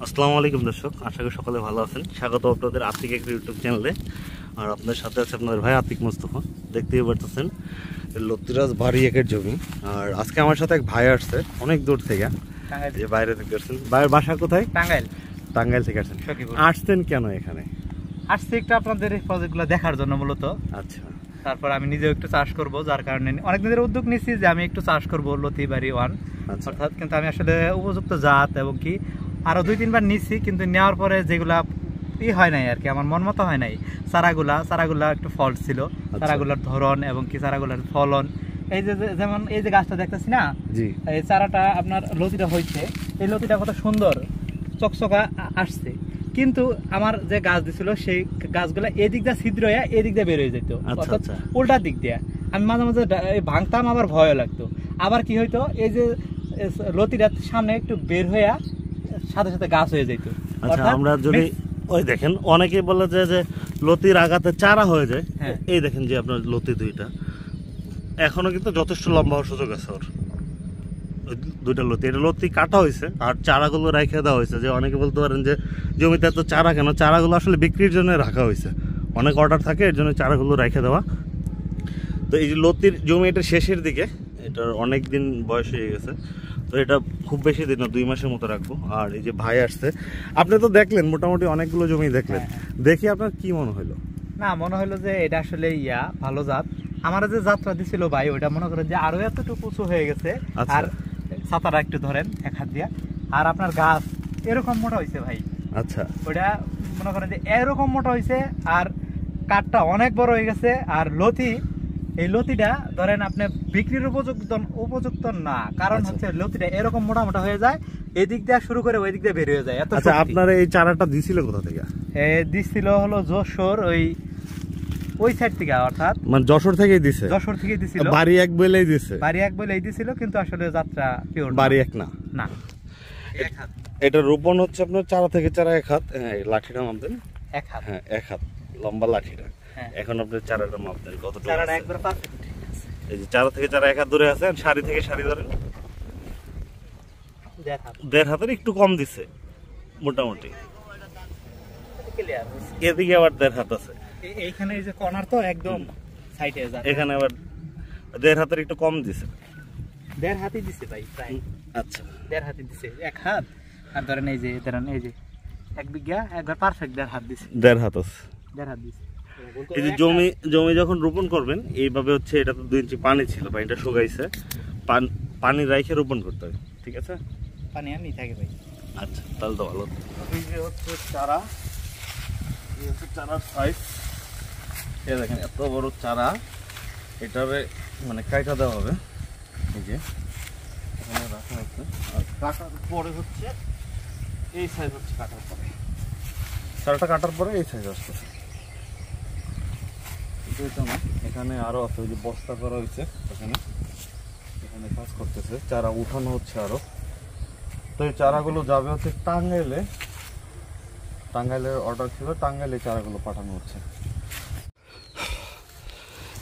আসসালামু আলাইকুম দর্শক, আশা করি সকলে ভালো আছেন। স্বাগত আপনাদের আতিক এক ইউটিউব চ্যানেলে। আর আপনাদের সাথে আছে আপনাদের ভাই আতিক মোস্তফা। দেখতেই পারতেছেন লতিরাজ বাড়ি একের জমি। আর আজকে আমার সাথে এক ভাই আসছে অনেক দূর থেকে, যে বাইরে থেকে আসছেন। ভাইয়ের বাসা কোথায়? টাঙ্গাইল। টাঙ্গাইল থেকে আসছেন। আসছেন কেন এখানে? আসছে একটু আপনাদের এই প্রজেক্টগুলো দেখার জন্য মূলত। আচ্ছা, তারপর আমি নিজেও একটু চাষ করব, যার কারণে অনেক দিনের উদ্যোগ নিচ্ছি যে আমি একটু চাষ করব লতি বাড়ি ওয়ান অর্থাৎ। কিন্তু আমি আসলে উপযুক্ত জাত এবং কি আরো 2-3 বার নিচ্ছি, কিন্তু নেওয়ার পরে যেগুলা হয় নাই আর কি, আমার মন মতো হয় নাই। চারাগুলা একটু ফল্ট ছিল, চারাগুলার ধরন এবং কি চারাগুলার ফলন। এই যে যেমন এই যে গাছটা দেখতেছি না, এই চারাটা আপনার লতিটা হয়েছে, এই লতিটা কত সুন্দর চকচকা আসছে, কিন্তু আমার যে গাছ দিছিল সেই গাছগুলা এদিক দিয়ে ছিদ্র হয়ে এদিক দিয়ে বের হয়ে যেত, অর্থাৎ উল্টা দিক দিয়ে। আমি মাঝে মাঝে ভাঙতাম, আবার ভয় লাগতো। আবার কি হইতো, এই যে লতিটা সামনে একটু বের হয়ে সাথে সাথে গাছ হয়ে যেত। আমরা যদি ওই দেখেন, অনেকে বলে যে লতির আঘাতে চারা হয়ে যায়। এই দেখেন যে আপনার লতি দুইটা এখনো কিন্তু যথেষ্ট লম্বা হওয়ার সুযোগ আছে। ওর দুইটা লতি, এটা লতি কাটা হয়েছে আর চারাগুলো রেখে দেওয়া হয়েছে। যে অনেকে বলতে পারেন যে জমিতে এত চারা কেন, চারাগুলো আসলে বিক্রির জন্য রাখা হয়েছে, অনেক অর্ডার থাকে, এর জন্য চারাগুলো রেখে দেওয়া। তো এই যে লতির জমি, এটা শেষের দিকে, এটার অনেক দিন বয়স হয়ে গেছে। তো এটা খুব বেশি দিন না, 2 মাসের মতো রাখবো। আর এই যে ভাই আসছে, আপনি তো দেখলেন মোটামুটি অনেকগুলো জমি দেখলেন, দেখি আপনার কি মনে হলো? না, মনে হলো যে এটা আসলে ভালো জাত। আমার যে যাত্রা দিছিল ভাই, ওইটা মনে করেন যে আরো এতটুকু উঁচু হয়ে গেছে। আর ছাতাটা একটু ধরেন এক হাত দিয়া, আর আপনার গাছ এরকম মোটা হয়েছে ভাই। আচ্ছা, ওইটা মনে করেন যে এরকম মোটা হয়েছে, আর কাঠটা অনেক বড় হয়ে গেছে। আর লতি, এই লতিটা ধরেন আপনি বিক্রির উপযুক্ত না, কারণ হচ্ছে লতিটা এরকম মোটা মোটা হয়ে যায়, এদিক দিয়ে শুরু করে ওই দিক দিয়ে বের হয়ে যায়। আচ্ছা, আপনার এই চারাটা দিছিল কোথা থেকে? দিছিল হলো যশোর, ওই সাইড থেকে, অর্থাৎ মানে যশোর থেকেই দিছে। যশোর থেকে দিছিল, বাড়ি এক বলেই দিছে। বাড়ি এক বলেই দিছিল, কিন্তু আসলে যাত্রা পিওর বাড়ি এক না। না, এটা রোপণ হচ্ছে আপনার চারা থেকে চারা 1 হাত। হ্যাঁ, লাঠিটা মাপ দেন। 1 হাত, হ্যাঁ 1 হাত লম্বা লাঠিটা। এখন আপনার চারাটা মাপ দেন কতটুকু? চারাটা একবার পারফেক্ট ঠিক আছে। এই যে চারা থেকে চারা 1 হাত দূরে আছে, সারি থেকে সারি ধরেন 1.5 হাতের একটু কম দিছে মোটামুটি। এদিকে আবার 1.5 হাত আছে। এইখানে এই যে কর্নার তো একদম সাইডে যায়, এখানে আবার 1.5 হাতের একটু কম দিছে। 1.5 হাতই দিছে ভাই প্রায়। আচ্ছা, 1.5 হাতই দিছে, 1 হাত। আর ধরেন এই যে 1 বিঘা একবার পারফেক্ট 1.5 হাত দিছে। 1.5 হাত আছে, 1.5 হাত দিছে। এই যে জমি যখন রোপণ করবেন এইভাবে হচ্ছে, এটা তো 2 ইঞ্চি পানি ছিল, পানিটা শুকাইছে, পানি রাইখে রোপণ করতে হবে, ঠিক আছে? পানি আমি থাকে ভাই। আচ্ছা, তাহলে তো ভালো। এই যে হচ্ছে চারা, এই হচ্ছে চারার সাইজ। এই দেখেন এত বড় চারা, এটারে মানে কাটা দেওয়া হবে। এই যে এখানে রাখা হচ্ছে, আর কাটার পরে হচ্ছে এই সাইজ হচ্ছে, কাটার পরে চারাটা কাটার পরে এই সাইজ আসতেছে। এখানে আরো আছে, ওই যে বস্তা করা হয়েছে, এখানে কাজ করতেছে, চারা উঠানো হচ্ছে আরো। তো এই চারাগুলো যাবে হচ্ছে টাঙ্গাইলের অর্ডার ছিল, টাঙ্গাইলে চারাগুলো পাঠানো হচ্ছে।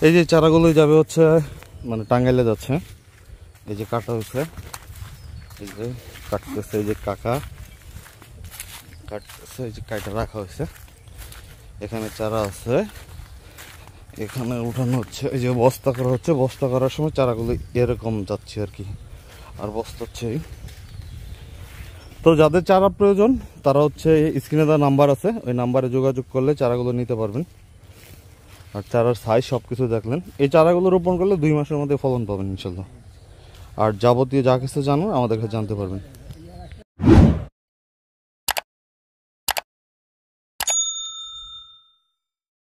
এই যে চারাগুলো যাবে হচ্ছে মানে টাঙ্গাইলে যাচ্ছে। এই যে কাটা হয়েছে, এই যে কাটতেছে, এই যে কাকা কাটতেছে, এই যে কাটা রাখা হয়েছে। এখানে চারা আছে, এখানে উঠানো হচ্ছে। এই যে বস্তা করা হচ্ছে, বস্তা করার সময় চারাগুলো এরকম যাচ্ছে আর কি। আর বস্তা হচ্ছে, তো যাদের চারা প্রয়োজন তারা হচ্ছে স্ক্রিনে দেওয়া নাম্বার আছে, ওই নাম্বারে যোগাযোগ করলে চারাগুলো নিতে পারবেন। আর চারার সাইজ সব কিছু দেখলেন। এই চারাগুলো রোপণ করলে 2 মাসের মধ্যে ফলন পাবেন ইনশাল্লাহ। আর যাবতীয় যা কিছু জানুন আমাদের কাছে জানতে পারবেন।